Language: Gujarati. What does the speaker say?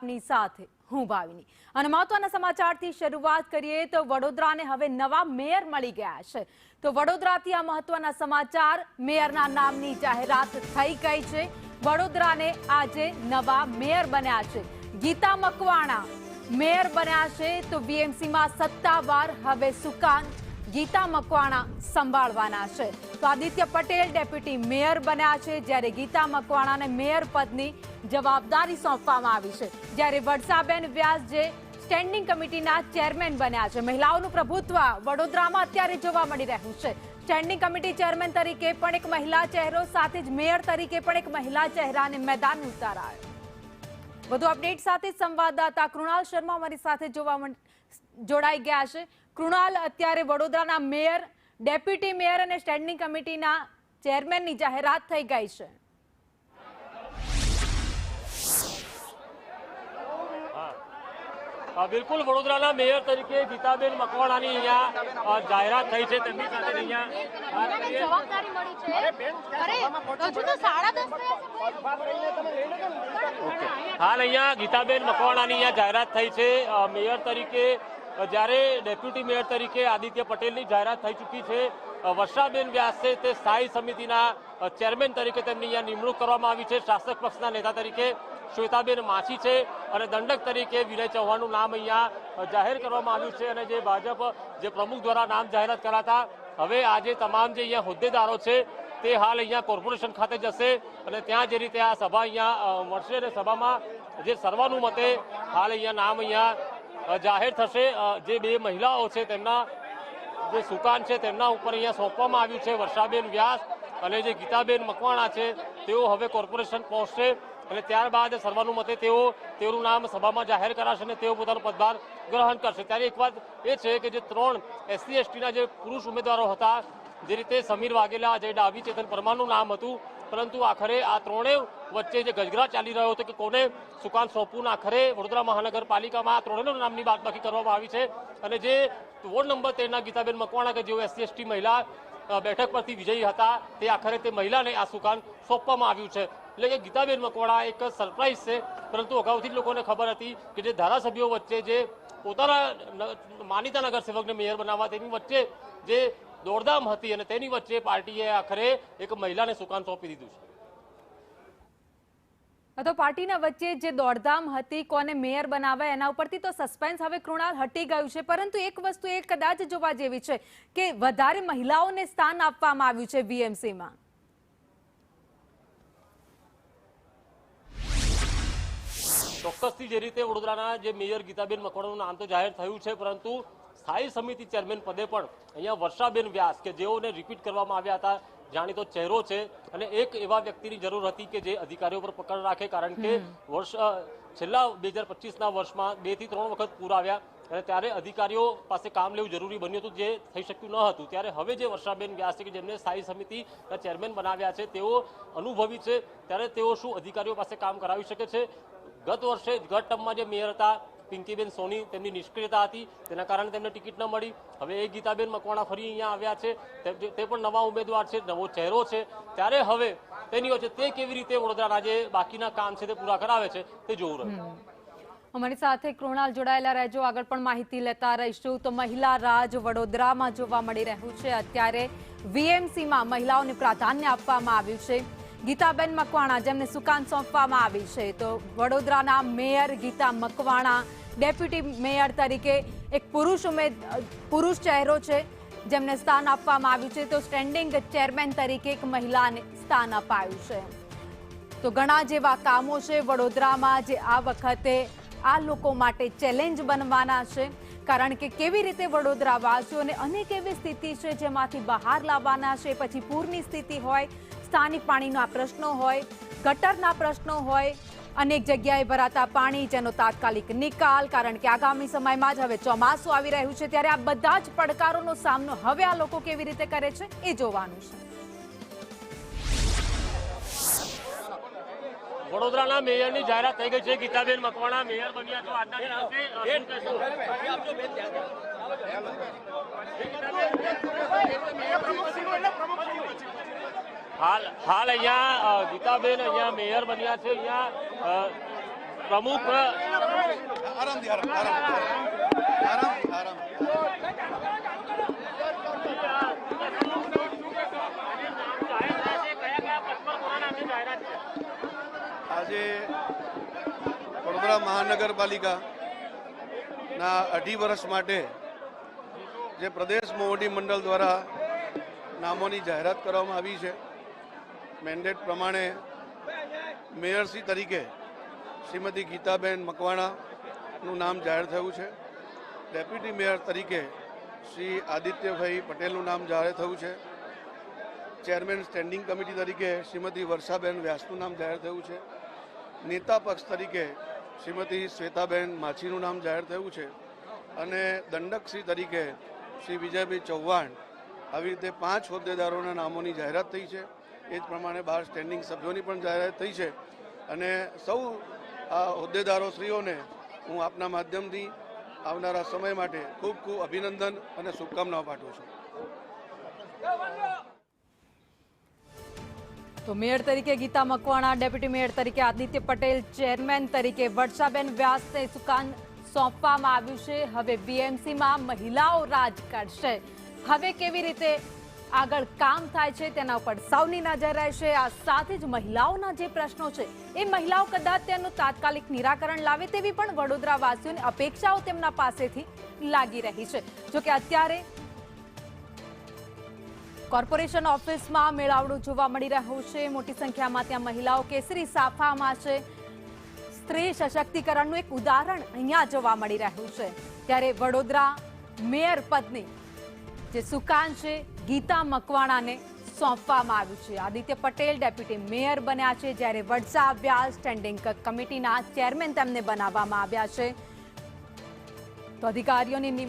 આપની સાથે હું ભાવિની અને મહત્વના સમાચારથી શરૂઆત કરીએ તો વડોદરાને હવે નવા મેયર મળી ગયા છે। તો વડોદરાથી આ મહત્વના સમાચાર, મેયરના નામની જાહેરાત થઈ ગઈ છે। વડોદરાને આજે નવા મેયર બન્યા છે। ગીતા મકવાણા મેયર બન્યા છે। તો વીએમસીમાં સત્તાવાર હવે સુકાન ગીતા મકવાણા સંભાળવાના છે। તો આદિત્ય પટેલ ડેપ્યુટી મેયર બન્યા છે, જ્યારે ગીતા મકવાણાને મેયર પદની જવાબદારી સોંપવામાં આવી છે। જ્યારે વર્ષાબેન વ્યાસ જે સ્ટેન્ડિંગ કમિટીના ચેરમેન બન્યા છે। મહિલાઓનું પ્રભુત્વ વડોદરામાં અત્યારે જોવા મળી રહ્યું છે। સ્ટેન્ડિંગ કમિટી ચેરમેન તરીકે પણ એક મહિલા ચહેરો, સાથે જ મેયર તરીકે પણ એક મહિલા ચહેરાને મેદાન ઉતારાયો। વધુ અપડેટ સાથે સંવાદદાતા કૃણાલ શર્મા અમારી સાથે જોડાઈ ગયા છે। કૃણાલ, અત્યારે વડોદરાના મેયર, ડેપ્યુટી મેયર અને સ્ટેન્ડિંગ કમિટીના ચેરમેનની જાહેરાત થઈ ગઈ છે। બિલકુલ, વડોદરાના મેયર તરીકે ગીતાબેન મકવાણાની અહીંયા જાહેરાત થઈ છે। તેમની સાથે હાલ અહીંયા ગીતાબેન મકવાણાની અહીંયા જાહેરાત થઈ છે મેયર તરીકે, જ્યારે ડેપ્યુટી મેયર તરીકે આદિત્ય પટેલની જાહેરાત થઈ ચૂકી છે। વર્ષાબેન વ્યાસ છે તે સ્થાયી સમિતિના ચેરમેન તરીકે તેમની અહીંયા નિમણૂક કરવામાં આવી છે। શાસક પક્ષના નેતા તરીકે શ્વેતાબેન માછી છે અને દંડક તરીકે વિનય ચૌહાણનું નામ અહીંયા જાહેર કરવામાં આવ્યું છે। અને જે ભાજપ જે પ્રમુખ દ્વારા નામ જાહેરાત કરાતા, હવે આજે તમામ જે અહીંયા હોદ્દેદારો છે તે હાલ અહીંયા કોર્પોરેશન ખાતે જશે અને ત્યાં જે રીતે આ સભા અહીંયા મળશે અને સભામાં જે સર્વાનુમતે હાલ અહીંયા નામ અહીંયા જાહેર થશે। જે બે મહિલાઓ છે તેમના જે સુકાન છે તેમના ઉપર અહીંયા સોંપવામાં આવ્યું છે। વર્ષાબેન વ્યાસ અને જે ગીતાબેન મકવાણા છે તેઓ હવે કોર્પોરેશન પહોંચશે અને ત્યારબાદ સર્વાનુમતે તેઓનું નામ સભામાં જાહેર કરાશે અને તેઓ પોતાનો પદભાર ગ્રહણ કરશે। ત્યારે એક વાત એ છે કે જે 3 SC STના જે પુરુષ ઉમેદવારો હતા, જે રીતે સમીર વાઘેલા, અજય ડાભી, ચેતન પરમારનું નામ હતું, પરંતુ આખરે આ ત્રણેય વચ્ચે જે ગજગરા ચાલી રહ્યો હતો કે કોને સુકાન સોંપવું, આખરે વડોદરા મહાનગરપાલિકામાં આ ત્રણેયના નામની બાદબાકી કરવામાં આવી છે। અને જે વોર્ડ નંબર 13ના ગીતાબેન મકવાણા કે જેઓ SC ST મહિલા બેઠક પરથી વિજયી હતા, તે આખરે તે મહિલાને આ સુકાન સોંપવામાં આવ્યું છે। એટલે કે ગીતાબેન મકવાણા એક સરપ્રાઇઝ છે, પરંતુ અગાઉથી જ લોકોને ખબર હતી કે જે ધારાસભ્યો વચ્ચે જે પોતાના માનીતા નગરસેવકને મેયર બનાવવા તેની વચ્ચે જે દોડધામ હતી અને તેની વચ્ચે પાર્ટીએ આખરે એક મહિલાને સુકાન સોંપી દીધું છે। તો પાર્ટીના વચ્ચે જે દોડધામ હતી કોને મેયર બનાવે એના ઉપરથી તો સસ્પેન્સ હવે કૃણાલ હટી ગયું છે, પરંતુ એક વસ્તુ એ કદાચ જોવા જેવી છે કે વધારે મહિલાઓને સ્થાન આપવામાં આવ્યું છે વીએમસીમાં। ચોક્કસથી જે રીતે વડોદરાના જે મેયર ગીતાબેન મકવાણાનું નામ તો જાહેર થયું છે, પરંતુ સ્થાયી સમિતિ ચેરમેન પદે પણ અહીંયા વર્ષાબેન વ્યાસ કે જેઓને રિપીટ કરવામાં આવ્યા હતા, જાણીતો ચહેરો છે અને એક એવા વ્યક્તિની જરૂર હતી કે જે અધિકારીઓ પર પકડ રાખે, કારણ કે છેલ્લા 2025ના વર્ષમાં 2 થી 3 વખત પૂર આવ્યા અને ત્યારે અધિકારીઓ પાસે કામ લેવું જરૂરી બન્યું હતું, જે થઈ શક્યું ન હતું। ત્યારે હવે જે વર્ષાબેન વ્યાસ છે કે જેમને સ્થાયી સમિતિના ચેરમેન બનાવ્યા છે, તેઓ અનુભવી છે, ત્યારે તેઓ શું અધિકારીઓ પાસે કામ કરાવી શકે છે? ગત ટર્મમાં જે મેયર હતા પિંકીબેન સોની, તેમની નિષ્ક્રિયતા હતી, તેના કારણે તેમને ટિકિટ ન મળી। હવે એ ગીતાબેન મકવાણા ફરી અહીંયા આવ્યા છે, તે પણ નવા ઉમેદવાર છે, નવો ચહેરો છે, ત્યારે હવે તેની વચ્ચે તે કેવી રીતે વડોદરાના જે બાકીના કામ છે તે પૂરા કરાવે છે તે જોવું રહ્યું। અમારી સાથે કૃણાલ જોડાયેલા રહેજો, આગળ પણ માહિતી લેતા રહીશું। તો મહિલા રાજ વડોદરામાં જોવા મળી રહ્યું છે। અત્યારે વીએમસીમાં મહિલાઓને પ્રાધાન્ય આપવામાં આવ્યું છે। ગીતાબેન મકવાણા જેમને સુકાન સોંપવામાં આવી છે, તો વડોદરાના mayor Geeta Makwana deputy mayor તરીકે એક પુરુષ ચહેરો છે જેમને સ્થાન આપવામાં આવ્યું છે। તો સ્ટેન્ડિંગ ચેરમેન તરીકે એક મહિલાને સ્થાન અપાયું છે। તો ઘણા જેવા કામો છે વડોદરામાં જે આ વખતે આ લોકો માટે ચેલેન્જ બનવાના છે, કારણ કે કેવી રીતે વડોદરા વાસીઓને અનેક એવી સ્થિતિ છે જેમાંથી બહાર લાવવાના છે। પછી પૂરની સ્થિતિ હોય, સ્થાનિક પાણીના પ્રશ્નો હોય, ગટરના પ્રશ્નો હોય, અનેક જગ્યાએ ભરાતા પાણી જેનો તાત્કાલિક નિકાલ, કારણ કે આગામી સમયમાં જ હવે ચોમાસું આવી રહ્યું છે, ત્યારે આ બધા જ પડકારોનો સામનો હવે આ લોકો કેવી રીતે કરે છે એ જોવાનું છે। વડોદરાના મેયરની જાહેરાત થઈ ગઈ છે। ગીતાબેન મકવાણા મેયર બન્યા છો આજના હાલ અહીંયા ગીતાબેન અહીંયા મેયર બન્યા છે। અહીંયા પ્રમુખ આજે વડોદરા મહાનગરપાલિકાના 2.5 વર્ષ માટે જે પ્રદેશ મોવડી મંડળ દ્વારા નામોની જાહેરાત કરવામાં આવી છે, મેન્ડેટ પ્રમાણે મેયરશ્રી તરીકે શ્રીમતી ગીતાબેન મકવાણાનું નામ જાહેર થયું છે. ડેપ્યુટી મેયર તરીકે શ્રી આદિત્યભાઈ પટેલનું નામ જાહેર થયું છે. ચેરમેન સ્ટેન્ડિંગ કમિટી તરીકે શ્રીમતી વર્ષાબેન વ્યાસનું નામ જાહેર થયું છે. નેતા પક્ષ તરીકે શ્રીમતી શ્વેતાબેન માછીનું નામ જાહેર થયું છે અને દંડકશ્રી તરીકે શ્રી વિજયભાઈ ચૌહાણ. આવી રીતે 5 હોદ્દેદારોના નામોની જાહેરાત થઈ છે. એ જ પ્રમાણે 12 સ્ટેન્ડિંગ સભ્યોની પણ જાહેરાત થઈ છે અને સૌ આ હોદ્દેદારોશ્રીઓને હું આપના માધ્યમથી આવનારા સમય માટે ખૂબ ખૂબ અભિનંદન અને શુભકામનાઓ પાઠવું છું. તો મેયર તરીકે ગીતા મકવાણા, ડેપ્યુટી મેયર તરીકે આદિત્ય પટેલ, ચેરમેન તરીકે વર્ષાબેન વ્યાસને સુકાન સોંપવામાં આવ્યું છે. હવે બીએમસીમાં મહિલાઓ રાજ કરશે. હવે કેવી રીતે આગળ કામ થાય છે તેના ઉપર સૌની નજર રહેશે. આ સાથે જ મહિલાઓના જે પ્રશ્નો છે એ મહિલાઓ કદાચ તેનું તાત્કાલિક નિરાકરણ લાવે તેવી પણ વડોદરાવાસીઓની અપેક્ષાઓ તેમના પાસેથી લાગી રહી છે. જોકે અત્યારે કોર્પોરેશન ઓફિસમાં મેળાવડું જોવા મળી રહ્યું છે. મોટી સંખ્યામાં ત્યાં મહિલાઓ કેસરી સાફામાં છે. સ્ત્રી સશક્તિકરણનું એક ઉદાહરણ અહીંયા જોવા મળી રહ્યું છે. ત્યારે વડોદરા મેયર પદની જે સુકાન છે ગીતા મકવાણાને સોંપવામાં આવ્યું છે. આદિત્ય પટેલ ડેપ્યુટી મેયર બન્યા છે, જ્યારે વર્ષા વ્યાસ સ્ટેન્ડિંગ કમિટીના ચેરમેન તેમને બનાવવામાં આવ્યા છે. તો અધિકારીઓની